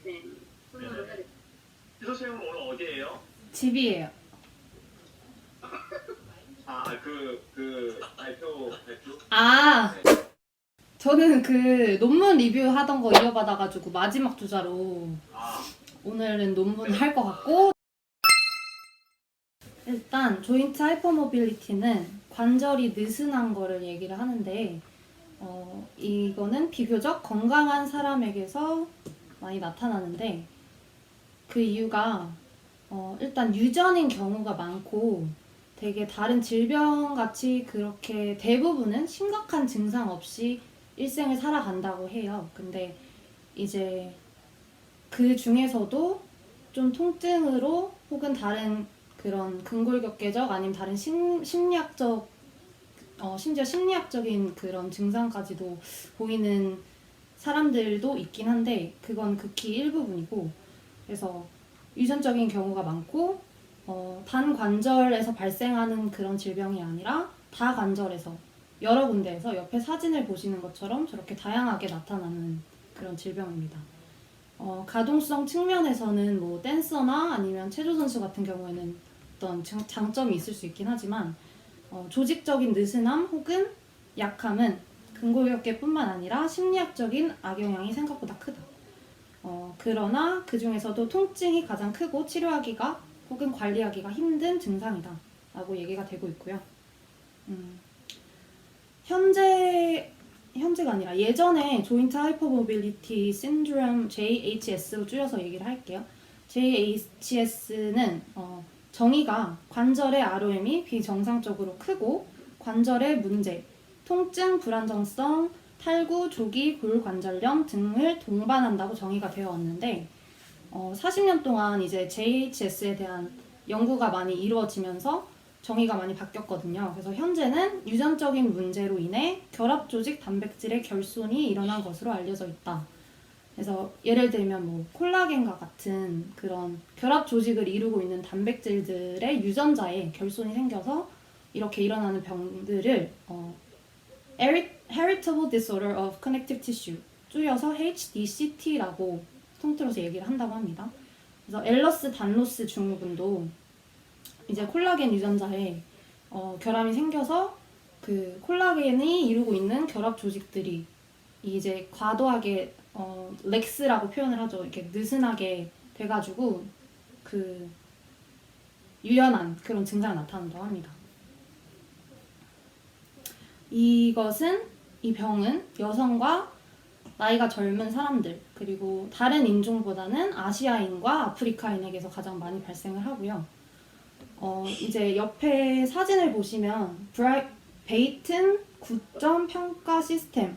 네. 손으로 해야 돼. 희소 쌤은 오늘 어디예요? 집이에요. 발표. 아, 네. 저는 그 논문 리뷰하던 거 이어받아가지고 마지막 주자로 아, 오늘은 논문을 할 것 같고, 일단 조인트 하이퍼모빌리티는 관절이 느슨한 거를 얘기를 하는데 이거는 비교적 건강한 사람에게서 많이 나타나는데 그 이유가 일단 유전인 경우가 많고 되게 다른 질병같이 그렇게 대부분은 심각한 증상 없이 일생을 살아간다고 해요. 근데 이제 그 중에서도 좀 통증으로 혹은 다른 그런 근골격계적 아니면 다른 심리학적 심지어 심리학적인 그런 증상까지도 보이는 사람들도 있긴 한데 그건 극히 일부분이고 그래서 유전적인 경우가 많고 단관절에서 발생하는 그런 질병이 아니라 다관절에서 여러 군데에서 옆에 사진을 보시는 것처럼 저렇게 다양하게 나타나는 그런 질병입니다. 가동성 측면에서는 뭐 댄서나 아니면 체조 선수 같은 경우에는 어떤 장점이 있을 수 있긴 하지만 조직적인 느슨함 혹은 약함은 근골격계뿐만 아니라 심리학적인 악영향이 생각보다 크다. 그러나 그 중에서도 통증이 가장 크고 치료하기가 혹은 관리하기가 힘든 증상이다 라고 얘기가 되고 있고요. 현재가 아니라 예전에 조인트 하이퍼모빌리티 신드롬 JHS로 줄여서 얘기를 할게요. JHS는 정의가 관절의 ROM이 비정상적으로 크고 관절의 문제, 통증, 불안정성, 탈구, 조기, 골관절염 등을 동반한다고 정의가 되어 왔는데 40년 동안 이제 JHS에 대한 연구가 많이 이루어지면서 정의가 많이 바뀌었거든요. 그래서 현재는 유전적인 문제로 인해 결합 조직 단백질의 결손이 일어난 것으로 알려져 있다. 그래서 예를 들면 뭐 콜라겐과 같은 그런 결합 조직을 이루고 있는 단백질들의 유전자에 결손이 생겨서 이렇게 일어나는 병들을 Heritable Disorder of Connective Tissue 줄여서 HDCT라고 통틀어서 얘기를 한다고 합니다. 그래서 엘러스 단로스 증후군도 이제 콜라겐 유전자에 결함이 생겨서 그 콜라겐이 이루고 있는 결합 조직들이 이제 과도하게 렉스라고 표현을 하죠. 이렇게 느슨하게 돼가지고 그 유연한 그런 증상이 나타난다고 합니다. 이 병은 여성과 나이가 젊은 사람들 그리고 다른 인종보다는 아시아인과 아프리카인에게서 가장 많이 발생을 하고요. 이제 옆에 사진을 보시면 베이튼 9점 평가 시스템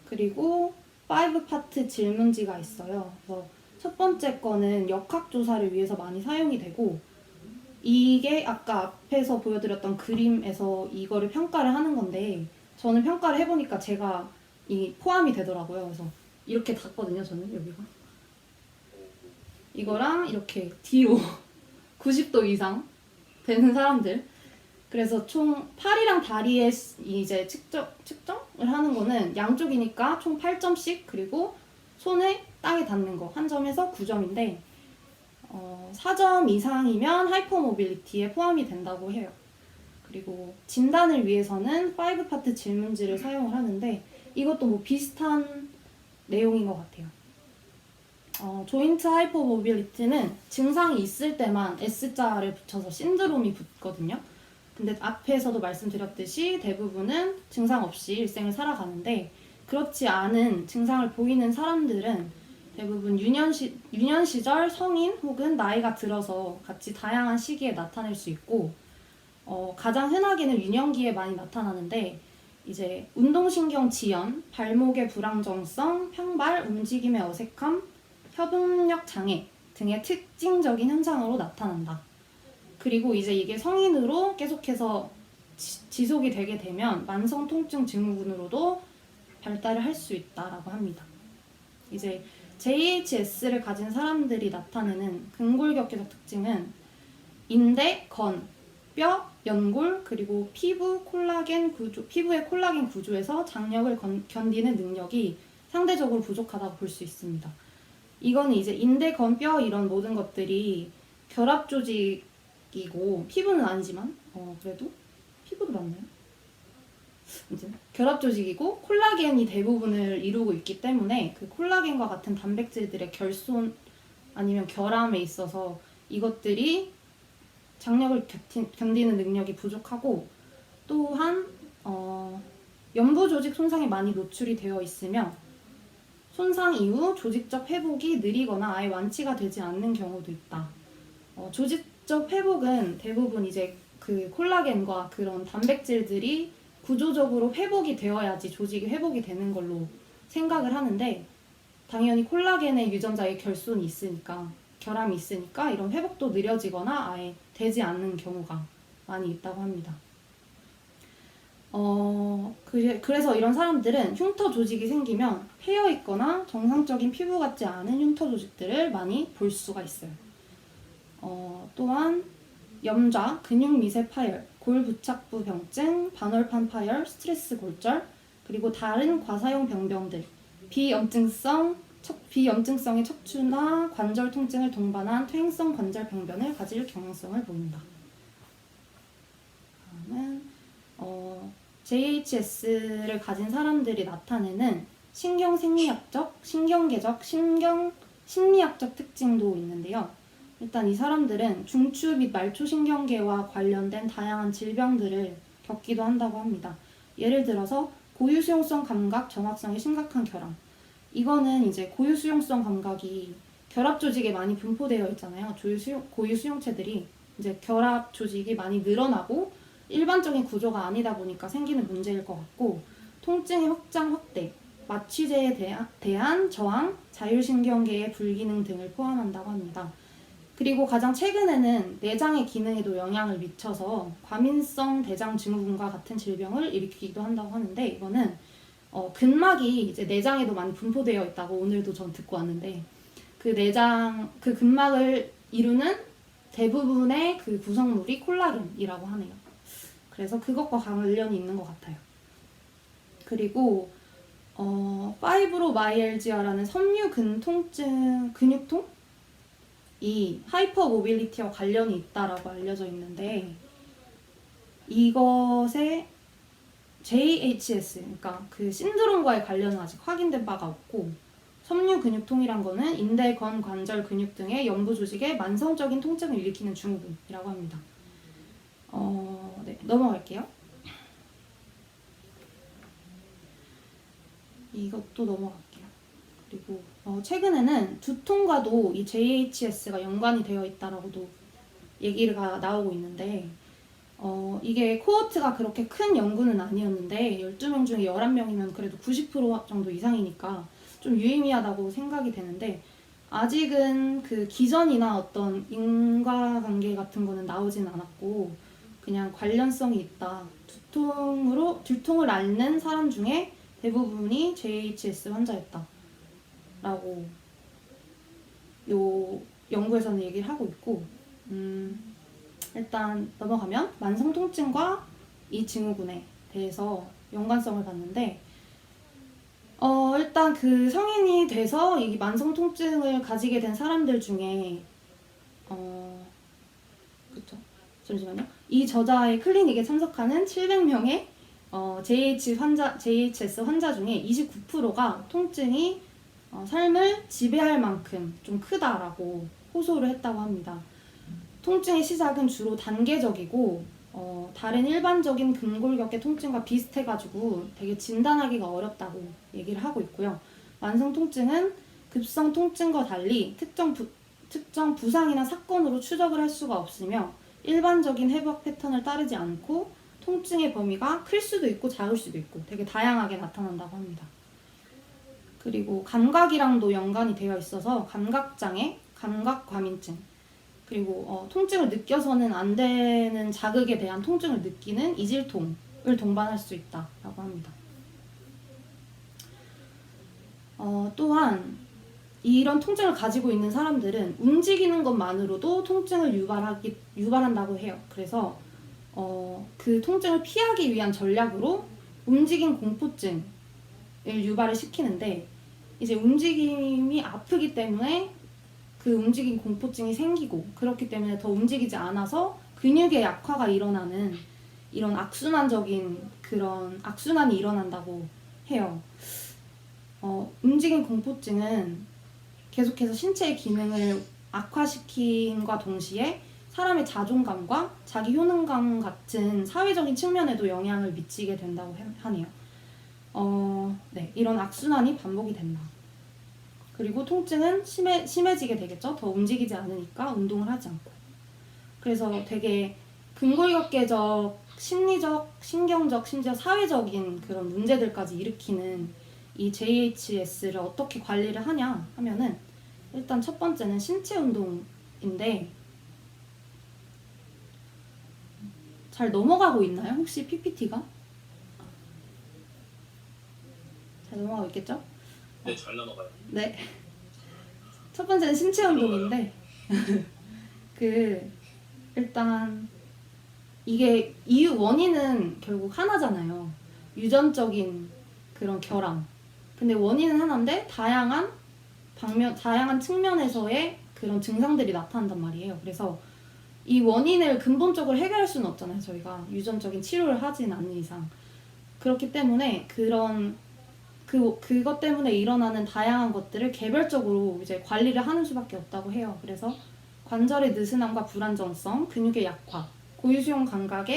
그리고 5파트 질문지가 있어요. 그래서 첫 번째 거는 역학조사를 위해서 많이 사용이 되고 이게 아까 앞에서 보여드렸던 그림에서 이거를 평가를 하는 건데 저는 평가를 해보니까 제가 이 포함이 되더라고요. 그래서 이렇게 닿거든요. 저는 여기가 이거랑 이렇게 뒤로 90도 이상 되는 사람들 그래서 총 팔이랑 다리에 이제 측정을 하는 거는 양쪽이니까 총 8점씩 그리고 손에 땅에 닿는 거 한 점에서 9점인데 4점 이상이면 하이퍼모빌리티에 포함이 된다고 해요. 그리고 진단을 위해서는 5파트 질문지를 사용을 하는데 이것도 뭐 비슷한 내용인 것 같아요. 조인트 하이퍼모빌리티는 증상이 있을 때만 S자를 붙여서 신드롬이 붙거든요. 근데 앞에서도 말씀드렸듯이 대부분은 증상 없이 일생을 살아가는데 그렇지 않은 증상을 보이는 사람들은 대부분 유년 시절 성인 혹은 나이가 들어서 같이 다양한 시기에 나타낼 수 있고 가장 흔하게는 유년기에 많이 나타나는데 이제 운동신경 지연, 발목의 불안정성, 평발, 움직임의 어색함, 협응력 장애 등의 특징적인 현상으로 나타난다. 그리고 이제 이게 성인으로 계속해서 지속이 되게 되면 만성 통증 증후군으로도 발달을 할 수 있다라고 합니다. 이제 JHS를 가진 사람들이 나타내는 근골격계적 특징은 인대, 건, 뼈, 연골, 그리고 피부의 콜라겐 구조에서 장력을 견디는 능력이 상대적으로 부족하다고 볼 수 있습니다. 이거는 이제 인대, 건, 뼈 이런 모든 것들이 결합 조직이고 피부는 아니지만 그래도 피부도 맞나요? 이제 결합 조직이고 콜라겐이 대부분을 이루고 있기 때문에 그 콜라겐과 같은 단백질들의 결손 아니면 결함에 있어서 이것들이 장력을 견디는 능력이 부족하고 또한 연부 조직 손상에 많이 노출이 되어 있으며 손상 이후 조직적 회복이 느리거나 아예 완치가 되지 않는 경우도 있다. 조직적 회복은 대부분 이제 그 콜라겐과 그런 단백질들이 구조적으로 회복이 되어야지 조직이 회복이 되는 걸로 생각을 하는데 당연히 콜라겐의 유전자의 결손이 있으니까 결함이 있으니까 이런 회복도 느려지거나 아예 되지 않는 경우가 많이 있다고 합니다. 그래서 이런 사람들은 흉터 조직이 생기면 패여 있거나 정상적인 피부 같지 않은 흉터 조직들을 많이 볼 수가 있어요. 또한 염좌, 근육 미세 파열, 골 부착부 병증, 반월판 파열, 스트레스 골절, 그리고 다른 과사용 병들, 비염증성의 척추나 관절 통증을 동반한 퇴행성 관절 병변을 가질 경향성을 보인다. 다음은 JHS를 가진 사람들이 나타내는 신경생리학적, 신경계적, 심리학적 특징도 있는데요. 일단 이 사람들은 중추 및 말초신경계와 관련된 다양한 질병들을 겪기도 한다고 합니다. 예를 들어서 고유수용성 감각 정확성의 심각한 결함. 이거는 이제 고유수용성 감각이 결합 조직에 많이 분포되어 있잖아요. 고유수용체들이 이제 결합 조직이 많이 늘어나고 일반적인 구조가 아니다 보니까 생기는 문제일 것 같고, 통증의 확장 확대, 마취제에 대한 저항, 자율신경계의 불기능 등을 포함한다고 합니다. 그리고 가장 최근에는 내장의 기능에도 영향을 미쳐서 과민성 대장 증후군과 같은 질병을 일으키기도 한다고 하는데, 이거는 근막이 이제 내장에도 많이 분포되어 있다고 오늘도 전 듣고 왔는데, 그 근막을 이루는 대부분의 그 구성물이 콜라겐이라고 하네요. 그래서 그것과 관련이 있는 것 같아요. 그리고 파이브로마이알지아라는 섬유 근육통? 이 하이퍼모빌리티와 관련이 있다라고 알려져 있는데, 이것의 JHS, 그러니까 그 신드롬과의 관련은 아직 확인된 바가 없고, 섬유 근육통이란 거는 인대, 건, 관절, 근육 등의 연부 조직에 만성적인 통증을 일으키는 증후군이라고 합니다. 네, 넘어갈게요. 이것도 넘어갈게요. 그리고 최근에는 두통과도 이 JHS가 연관이 되어 있다라고도 얘기가 나오고 있는데, 이게 코호트가 그렇게 큰 연구는 아니었는데 12명 중에 11명이면 그래도 90% 정도 이상이니까 좀 유의미하다고 생각이 되는데, 아직은 그 기전이나 어떤 인과관계 같은 거는 나오진 않았고 그냥 관련성이 있다. 두통을 앓는 사람 중에 대부분이 JHS 환자였다 라고 요 연구에서는 얘기를 하고 있고, 일단 넘어가면 만성 통증과 이 증후군에 대해서 연관성을 봤는데, 일단 그 성인이 돼서 이 만성 통증을 가지게 된 사람들 중에 그쵸? 잠시만요. 이 저자의 클리닉에 참석하는 700명의 JHS 환자 중에 29%가 통증이 삶을 지배할 만큼 좀 크다라고 호소를 했다고 합니다. 통증의 시작은 주로 단계적이고 다른 일반적인 근골격계 통증과 비슷해가지고 되게 진단하기가 어렵다고 얘기를 하고 있고요. 만성 통증은 급성 통증과 달리 특정 부상이나 사건으로 추적을 할 수가 없으며 일반적인 회복 패턴을 따르지 않고 통증의 범위가 클 수도 있고 작을 수도 있고 되게 다양하게 나타난다고 합니다. 그리고 감각이랑도 연관이 되어 있어서 감각장애, 감각과민증, 그리고 통증을 느껴서는 안 되는 자극에 대한 통증을 느끼는 이질통을 동반할 수 있다라고 합니다. 또한 이런 통증을 가지고 있는 사람들은 움직이는 것만으로도 통증을 유발한다고 해요. 그래서 그 통증을 피하기 위한 전략으로 움직임 공포증을 유발을 시키는데, 이제 움직임이 아프기 때문에 그 움직임 공포증이 생기고, 그렇기 때문에 더 움직이지 않아서 근육의 약화가 일어나는 이런 악순환적인 그런 악순환이 일어난다고 해요. 움직임 공포증은 계속해서 신체의 기능을 악화시킴과 동시에 사람의 자존감과 자기 효능감 같은 사회적인 측면에도 영향을 미치게 된다고 하네요. 네, 이런 악순환이 반복이 된다. 그리고 통증은 심해지게 되겠죠. 더 움직이지 않으니까 운동을 하지 않고. 그래서 되게 근골격계적, 심리적, 신경적, 심지어 사회적인 그런 문제들까지 일으키는 이 JHS를 어떻게 관리를 하냐 하면은, 일단 첫 번째는 신체 운동인데, 잘 넘어가고 있나요? 혹시 PPT가? 잘 넘어가고 있겠죠? 네, 잘 넘어가요. 네. 첫 번째는 신체 운동인데, 일단 이게 원인은 결국 하나잖아요. 유전적인 그런 결함. 근데 원인은 하나인데 다양한 측면에서의 그런 증상들이 나타난단 말이에요. 그래서 이 원인을 근본적으로 해결할 수는 없잖아요. 저희가 유전적인 치료를 하진 않는 이상. 그렇기 때문에 그것 때문에 일어나는 다양한 것들을 개별적으로 이제 관리를 하는 수밖에 없다고 해요. 그래서 관절의 느슨함과 불안정성, 근육의 약화, 고유수용 감각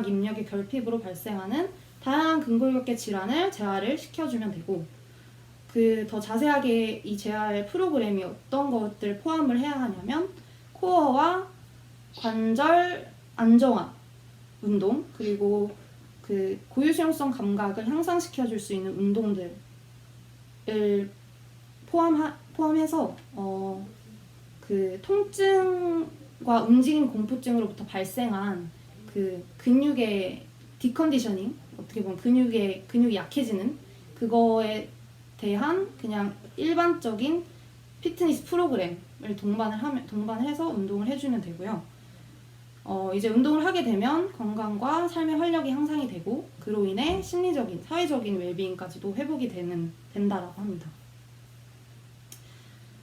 입력의 결핍으로 발생하는 다양한 근골격계 질환을 재활을 시켜주면 되고, 더 자세하게 이 재활 프로그램이 어떤 것들을 포함을 해야 하냐면, 코어와 관절 안정화 운동, 그리고 고유수용성 감각을 향상시켜줄 수 있는 운동들을 포함해서 통증과 움직임 공포증으로부터 발생한 근육의 디컨디셔닝, 어떻게 보면 근육이 약해지는 그거에 대한 그냥 일반적인 피트니스 프로그램을 동반을 해서 운동을 해주면 되고요. 이제 운동을 하게 되면 건강과 삶의 활력이 향상이 되고, 그로 인해 심리적인, 사회적인 웰비잉까지도 회복이 된다라고 합니다.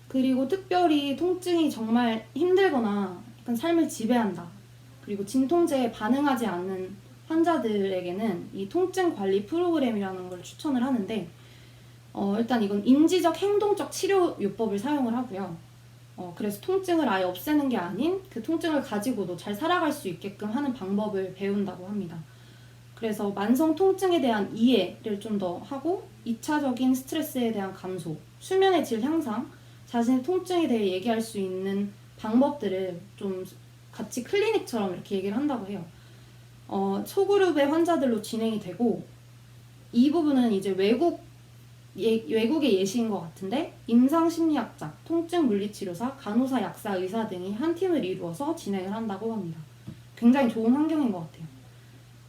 그리고 특별히 통증이 정말 힘들거나 약간 삶을 지배한다, 그리고 진통제에 반응하지 않는 환자들에게는 이 통증 관리 프로그램이라는 걸 추천을 하는데, 일단 이건 인지적 행동적 치료 요법을 사용을 하고요. 그래서 통증을 아예 없애는 게 아닌 그 통증을 가지고도 잘 살아갈 수 있게끔 하는 방법을 배운다고 합니다. 그래서 만성 통증에 대한 이해를 좀 더 하고, 2차적인 스트레스에 대한 감소, 수면의 질 향상, 자신의 통증에 대해 얘기할 수 있는 방법들을 좀 같이 클리닉처럼 이렇게 얘기를 한다고 해요. 소그룹의 환자들로 진행이 되고, 이 부분은 이제 외국의 예시인 것 같은데, 임상심리학자, 통증물리치료사, 간호사, 약사, 의사 등이 한 팀을 이루어서 진행을 한다고 합니다. 굉장히 좋은 환경인 것 같아요.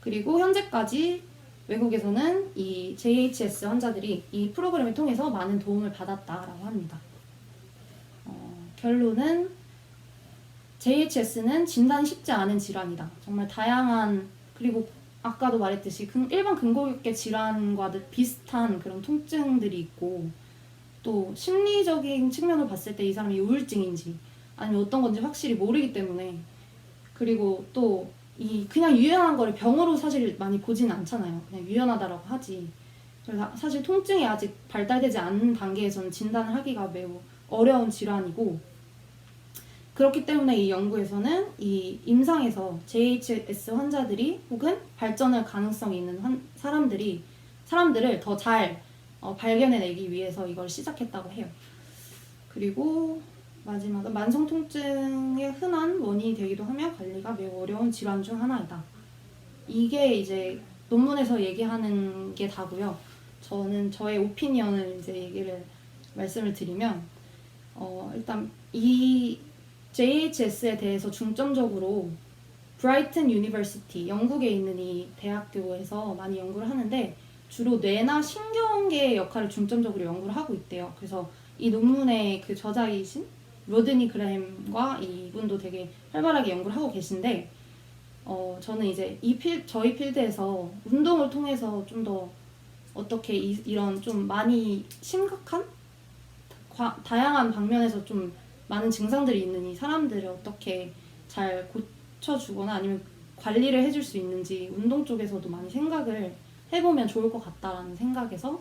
그리고 현재까지 외국에서는 이 JHS 환자들이 이 프로그램을 통해서 많은 도움을 받았다라고 합니다. 결론은 JHS는 진단이 쉽지 않은 질환이다. 정말 다양한, 그리고 아까도 말했듯이 일반 근골격계 질환과 비슷한 그런 통증들이 있고, 또 심리적인 측면을 봤을 때 이 사람이 우울증인지 아니면 어떤 건지 확실히 모르기 때문에, 그리고 또 그냥 유연한 거를 병으로 사실 많이 보지는 않잖아요. 그냥 유연하다라고 하지. 그래서 사실 통증이 아직 발달되지 않는 단계에서는 진단을 하기가 매우 어려운 질환이고, 그렇기 때문에 이 연구에서는 이 임상에서 JHS 환자들이 혹은 발전할 가능성이 있는 사람들을 더 잘 발견해내기 위해서 이걸 시작했다고 해요. 그리고 마지막은 만성 통증의 흔한 원인이 되기도 하며 관리가 매우 어려운 질환 중 하나이다. 이게 이제 논문에서 얘기하는 게 다고요. 저는 저의 오피니언을 이제 말씀을 드리면, 일단 이 JHS에 대해서 중점적으로 브라이튼 유니버시티, 영국에 있는 이 대학교에서 많이 연구를 하는데, 주로 뇌나 신경계의 역할을 중점적으로 연구를 하고 있대요. 그래서 이 논문의 그 저자이신 로드니 그램과 이분도 되게 활발하게 연구를 하고 계신데, 저는 이제 저희 필드에서 운동을 통해서 좀 더 어떻게 이런 좀 많이 심각한 다양한 방면에서 좀 많은 증상들이 있는 이 사람들을 어떻게 잘 고쳐주거나 아니면 관리를 해줄 수 있는지 운동 쪽에서도 많이 생각을 해보면 좋을 것 같다라는 생각에서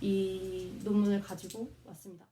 이 논문을 가지고 왔습니다.